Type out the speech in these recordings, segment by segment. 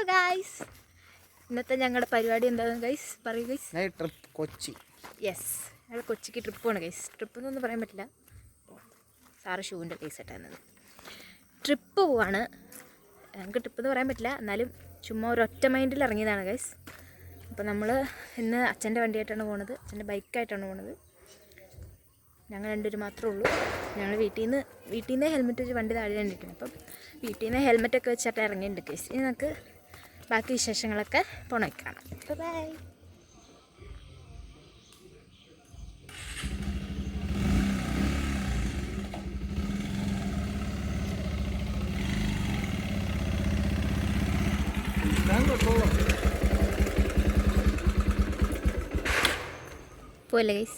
Guys, ഇന്നത്തെ ഞങ്ങളുടെ പരിപാടി എന്താണെന്ന് ഗൈസ് പറയൂ ഗൈസ്. ട്രിപ്പ് കൊച്ചി. യെസ്, ഞങ്ങൾ കൊച്ചിക്ക് ട്രിപ്പ് പോകണം ഗൈസ്. ട്രിപ്പ് എന്നൊന്നും പറയാൻ പറ്റില്ല, സാറ് ഷൂവിൻ്റെ കേസ് ഇട്ടായിരുന്നത്. ട്രിപ്പ് പോവാണ്. ഞങ്ങൾക്ക് ട്രിപ്പ് എന്ന് പറയാൻ പറ്റില്ല, എന്നാലും ചുമ്മാ ഒരൊറ്റ മൈൻഡിൽ ഇറങ്ങിയതാണ് ഗൈസ്. അപ്പോൾ നമ്മൾ ഇന്ന് അച്ഛൻ്റെ വണ്ടിയായിട്ടാണ് പോകുന്നത്, അച്ഛൻ്റെ ബൈക്കായിട്ടാണ് പോകുന്നത്. ഞങ്ങൾ രണ്ടുപേരും മാത്രമേ ഉള്ളൂ. ഞങ്ങൾ വീട്ടിൽ നിന്ന് ഹെൽമെറ്റ് വെച്ച് വണ്ടി താഴെ ഇരിക്കണം. അപ്പം വീട്ടിൽ നിന്ന് ഹെൽമെറ്റൊക്കെ വെച്ചിട്ട് ഇറങ്ങിയിട്ടുണ്ട് കേസ്. ഇനി നമുക്ക് ബാക്കി വിശേഷങ്ങളൊക്കെ പോണ കാണാം. ബൈ. പോലെ ഗൈസ്.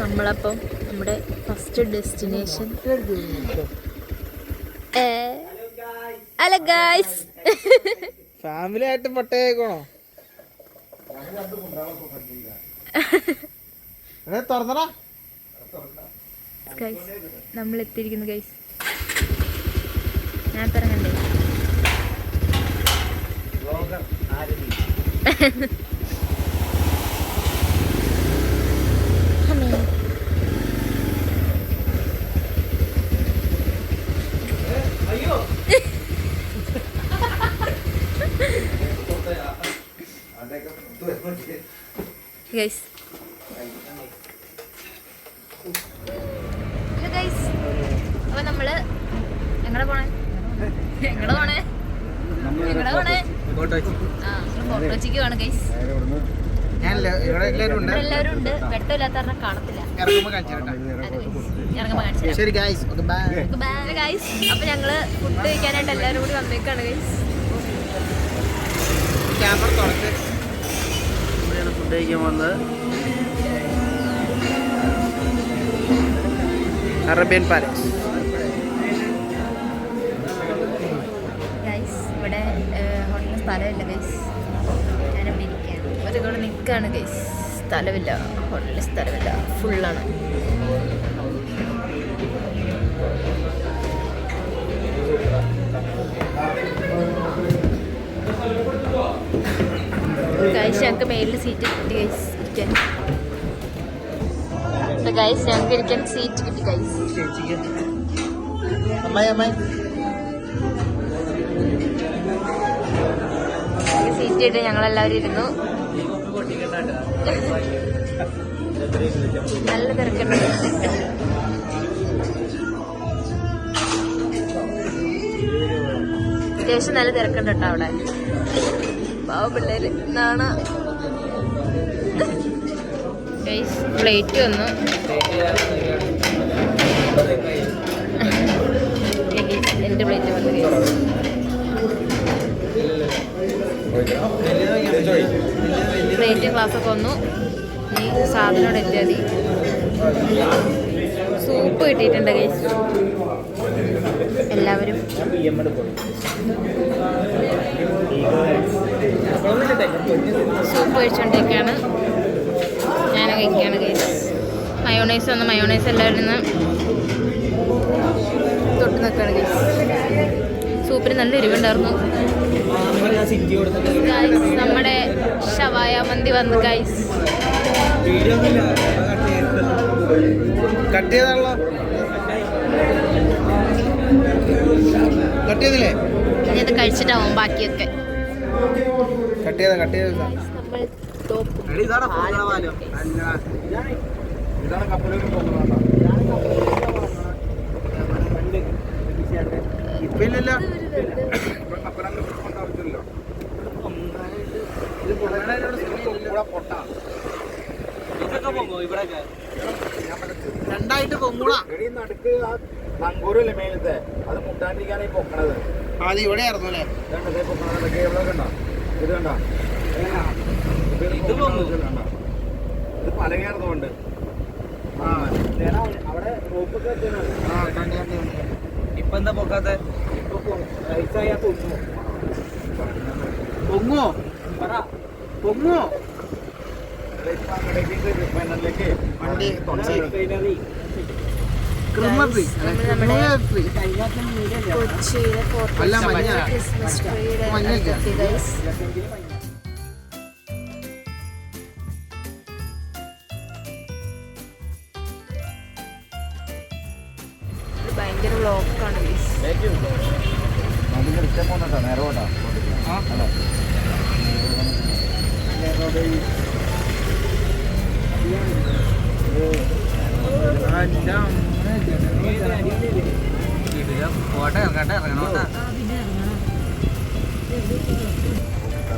നമ്മളപ്പം നമ്മുടെ first destination. Hello guys, family ആയിട്ട് പട്ടേക്കണോ? നമ്മൾ എത്തിയിരിക്കുന്നു ഗൈസ്. ഞാൻ ഇറങ്ങണ്ടേ? ഗൈസ്, അപ്പൊ നമ്മള് എങ്ങടെ പോണേ? ഫോട്ടോച്ചിക്ക് വേണം ഗൈസ്. എല്ലാവരും ഉണ്ട്, വെട്ടമില്ലാത്ത കാരണം കാണത്തില്ല. അപ്പൊ ഞങ്ങള് ഫുഡ് കഴിക്കാനായിട്ട് എല്ലാവരും കൂടി വന്നേക്കാണ് ഗൈസ്. ഫുഡ് കഴിക്കാൻ വന്നത് അറേബ്യൻ പാലസ്. ഗൈസ്, ഇവിടെ ഹോട്ടലിന് സ്ഥലമില്ല ഗൈസ്. ഞാനിവിടെ ഇരിക്കുകയാണ്, ഒരാൾ നിൽക്കുകയാണ് ഗൈസ്. സ്ഥലമില്ല, ഹോട്ടലിൽ സ്ഥലമില്ല, ഫുള്ളാണ്. ഗൈസ്, ഞങ്ങൾക്ക് മേലിൽ സീറ്റ് കിട്ടി ഗൈസ് ഇരിക്കാൻ. ഗൈസ്, ഞങ്ങൾക്ക് ഇരിക്കാൻ സീറ്റ് കിട്ടി ഗൈസ്. സീറ്റ് കിട്ടി, ഞങ്ങളെല്ലാവരും ഇരുന്നു. നല്ല തിരക്കുണ്ട്. അത്യാവശ്യം നല്ല തിരക്കുണ്ട് കേട്ടോ അവിടെ. പാവ പിള്ളേര് നാണ. ഗൈസ്, പ്ലേറ്റ് വന്നു. എൻ്റെ പ്ലേറ്റ് വന്നു ഗൈസ്. പ്ലേറ്റ് ഗ്ലാസ്സൊക്കെ വന്നു. ഇനി സാധനം എത്തിയാൽ മതി. സൂപ്പ് കിട്ടിയിട്ടുണ്ട് ഗൈസ്. എല്ലാവരും സൂപ്പ് കഴിച്ചുകൊണ്ടിരിക്കുകയാണ്. ഞാൻ കഴിക്കുകയാണ് ഗൈസ്. മയോണൈസ് വന്ന് മയോണൈസ് എല്ലാവരും നിന്ന് തൊട്ട് നിൽക്കുകയാണ് ഗൈസ്. സൂപ്പിന് നല്ല എരിവുണ്ടായിരുന്നു. നമ്മുടെ ഷവായ മന്തി വന്നു ഗൈസ്. ഇനി അത് കഴിച്ചിട്ടാവും ബാക്കിയൊക്കെ. രണ്ടായിട്ട് പൊങ്ങൂടാ. നങ്കൂരല്ലേ മേലത്തെ, അത് മുട്ടാണ്ടിരിക്കാനായി പൊക്കണത്. അത് ഇവിടെ ആയിരുന്നു അല്ലേ? ഇത് കണ്ട, ഇത് പലകയായിരുന്നുകൊണ്ട് അവിടെ റോപ്പൊക്കെ ഇപ്പൊ എന്താ പൊക്കാത്ത? പൊങ്ങോ? പൊങ്ങോ? വണ്ടി കൊച്ചിയിലെ അല്ല, മഞ്ഞ. ക്രിസ്മസ് ട്രീയുടെ മഞ്ഞയില്ല. ഗൈസ്. ഭയങ്കര ബ്ലോക്കാണ് ഗൈസ്. നേരെ പോട്ടാ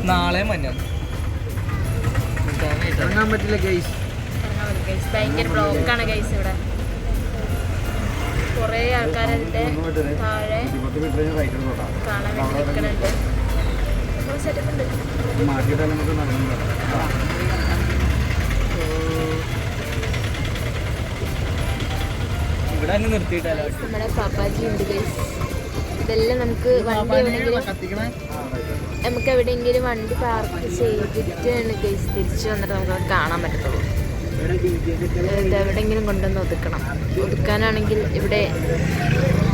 നാളെ മഞ്ഞ ഇറങ്ങാൻ പറ്റില്ല ഗൈസ്. ഭയങ്കര ബ്ലോക്കാണ് ഗൈസ്. ഇവിടെ കുറേ ആൾക്കാർ അതിന്റെ താഴെ കാണാൻ വേണ്ടി നിൽക്കുന്നുണ്ട്. സെറ്റപ്പ് ഉണ്ട്. മാറ്റിയിട്ടാൽ നമുക്ക് നടന്നു ഇവിടെ തന്നെ നിർത്തിയിട്ടല്ലോ. നമ്മുടെ പാപ്പാജി ഉണ്ട് ഗൈസ്. ഇതെല്ലാം നമുക്ക് വണ്ടി എവിടെയെങ്കിലും വണ്ടി പാർക്ക് ചെയ്തിട്ടാണ് ഗൈസ് തിരിച്ചു വന്നിട്ട് നമുക്ക് കാണാൻ പറ്റത്തുള്ളൂ. ഇത് എവിടെയെങ്കിലും കൊണ്ടുവന്ന് ഒതുക്കണം. ഒതുക്കാനാണെങ്കിൽ ഇവിടെ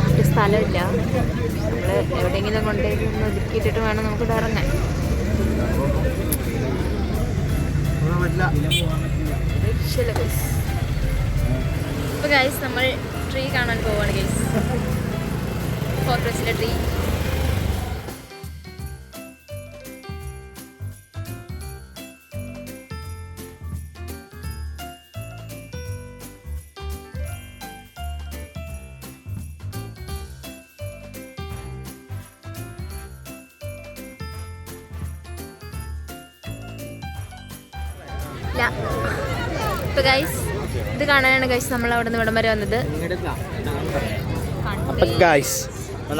ഒരു സ്ഥലമില്ല. നമ്മൾ എവിടെയെങ്കിലും കൊണ്ടുപോയി ഒന്ന് ഒതുക്കിയിട്ടിട്ട് വേണം നമുക്ക് ഇറങ്ങാൻ. ശരി ഗൈസ്. അപ്പോൾ ഗൈസ് നമ്മൾ ട്രീ കാണാൻ പോവാണ് ഗൈസ്. ഫോർട്രസിലെ ട്രീ. ഇപ്പോൾ ഗൈസ് ഇത് കാണാനാണ് ഗൈസ് നമ്മൾ അവിടെ നിന്ന് ഇവിടം വരെ വന്നത്. അപ്പം ഗൈസ്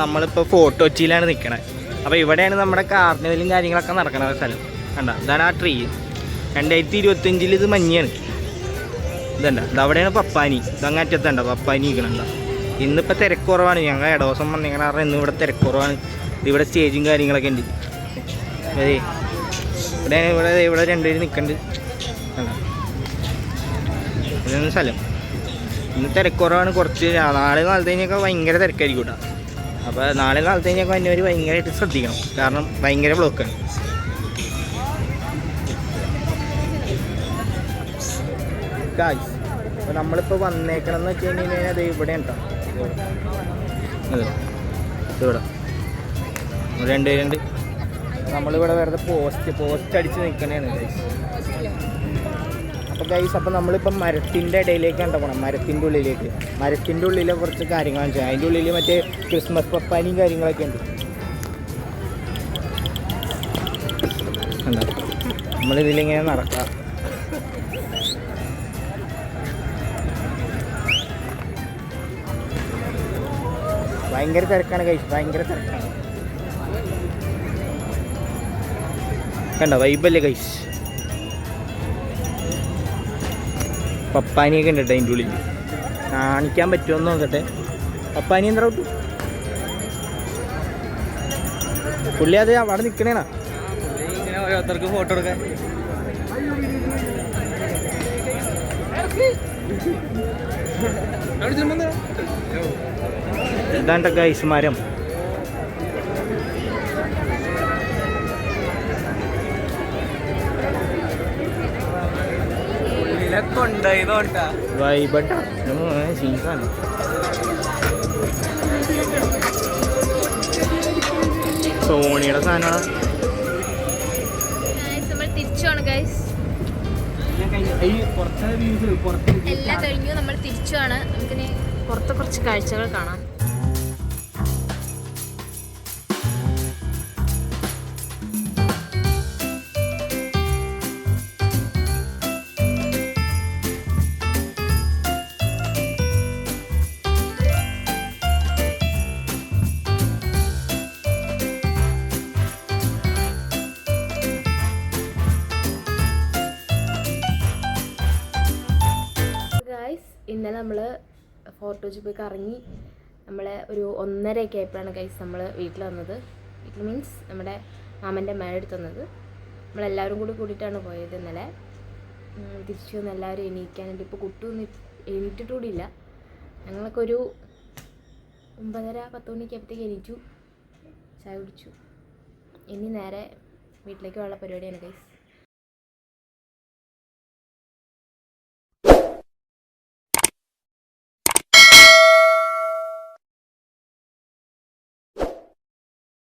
നമ്മളിപ്പോൾ ഫോർട്ട് കൊച്ചിയിലാണ് നിൽക്കണത്. അപ്പോൾ ഇവിടെയാണ് നമ്മുടെ കാർണിവലും കാര്യങ്ങളൊക്കെ നടക്കണ സ്ഥലം. കണ്ട ഇതാണ് ആ ട്രീ. 2025 ഇത് മഞ്ഞാണ്. ഇതണ്ട ഇതവിടെയാണ് പപ്പാനി. ഇതങ്ങറ്റത്തണ്ട പപ്പാനി നിൽക്കണണ്ട. ഇന്നിപ്പോൾ തിരക്ക് കുറവാണ്. ഞങ്ങൾ ഇടവസം വന്നിങ്ങനെ കാരണം ഇന്ന് ഇവിടെ തിരക്ക് കുറവാണ്. ഇവിടെ സ്റ്റേജും കാര്യങ്ങളൊക്കെ ഉണ്ട്. അതെ ഇവിടെ രണ്ടുപേര് നിൽക്കുന്നുണ്ട്. കണ്ട ഇതാണ് സ്ഥലം. ഇന്ന് തിരക്കുറവാണ്. കുറച്ച് നാളെ നാളത്തേനൊക്കെ ഭയങ്കര തിരക്കായിരിക്കും കേട്ടോ. അപ്പോൾ നാളെ നാളത്തേനൊക്കെ വന്നവർ ഭയങ്കരമായിട്ട് ശ്രദ്ധിക്കണം. കാരണം ഭയങ്കര ബ്ലോക്കാണ്. ഗായ്സ് അപ്പോൾ നമ്മളിപ്പോൾ വന്നേക്കണം എന്ന് വെച്ച് കഴിഞ്ഞാൽ അത് ഇവിടെ ഉണ്ടോ ഇവിടെ രണ്ടുപേരുണ്ട്. നമ്മളിവിടെ വെറുതെ പോസ്റ്റ് അടിച്ച് നിൽക്കണേണ് ഗൈസ്. അപ്പോൾ ഗൈസ് അപ്പോൾ നമ്മളിപ്പോൾ മരത്തിൻ്റെ ഇടയിലേക്കാണ് പോകണം. മരത്തിൻ്റെ ഉള്ളിലെ കുറച്ച് കാര്യങ്ങളാണ് ചെയ്യുക. അതിൻ്റെ ഉള്ളിൽ മറ്റേ ക്രിസ്മസ് പപ്പാനിയും കാര്യങ്ങളൊക്കെ ഉണ്ട്. എന്താ നമ്മളിതിലിങ്ങനെ നടക്കാം. ഭയങ്കര തിരക്കാണ് ഗൈസ്. ഭയങ്കര തിരക്കാണ്. കണ്ടോ വൈബല്ലേ ഗൈസ്. പപ്പാനിയൊക്കെ ഉണ്ട് കേട്ടോ അതിൻ്റെ ഉള്ളിൽ. കാണിക്കാൻ പറ്റുമെന്ന് നോക്കട്ടെ. പപ്പാനി എന്താ കിട്ടും പുള്ളി. അത് അവിടെ നിൽക്കണേനാ ഇങ്ങനെ ഓരോരുത്തർക്ക് ഫോട്ടോ എടുക്കാൻ. ഇതാണ്ട ഗൈസ് മരം. വൈബട്ടാ സീസാണ്. സോണിയുടെ സാധനമാണ്. നമ്മൾ തിരിച്ചുമാണ് ഗൈസ്. എല്ലാം കഴിഞ്ഞു. നമ്മൾ തിരിച്ചുമാണ്. നമുക്കിനി പുറത്ത് കുറച്ച് കാഴ്ചകൾ കാണാം. ഇന്നലെ നമ്മൾ ഫോർട്ട് കൊച്ചി പോയി കറങ്ങി നമ്മൾ ഒരു 1:30 ആയപ്പോഴാണ് ഗൈസ് നമ്മൾ വീട്ടിൽ വന്നത്. വീട്ടിൽ മീൻസ് നമ്മുടെ മാമൻ്റെ മേലെടുത്ത് വന്നത്. നമ്മളെല്ലാവരും കൂടിയിട്ടാണ് പോയത് ഇന്നലെ. തിരിച്ചു വന്ന് എല്ലാവരും എണീക്കാനുണ്ട്. ഇപ്പോൾ കുട്ടൊന്നും എണീറ്റിട്ടുകൂടിയില്ല. ഞങ്ങളൊക്കെ ഒരു 9:30-10 മണിക്ക് ആയപ്പോഴത്തേക്ക് എണീറ്റു, ചായ കുടിച്ചു. ഇനി നേരെ വീട്ടിലേക്ക് ഉള്ള പരിപാടിയാണ് ഗൈസ്.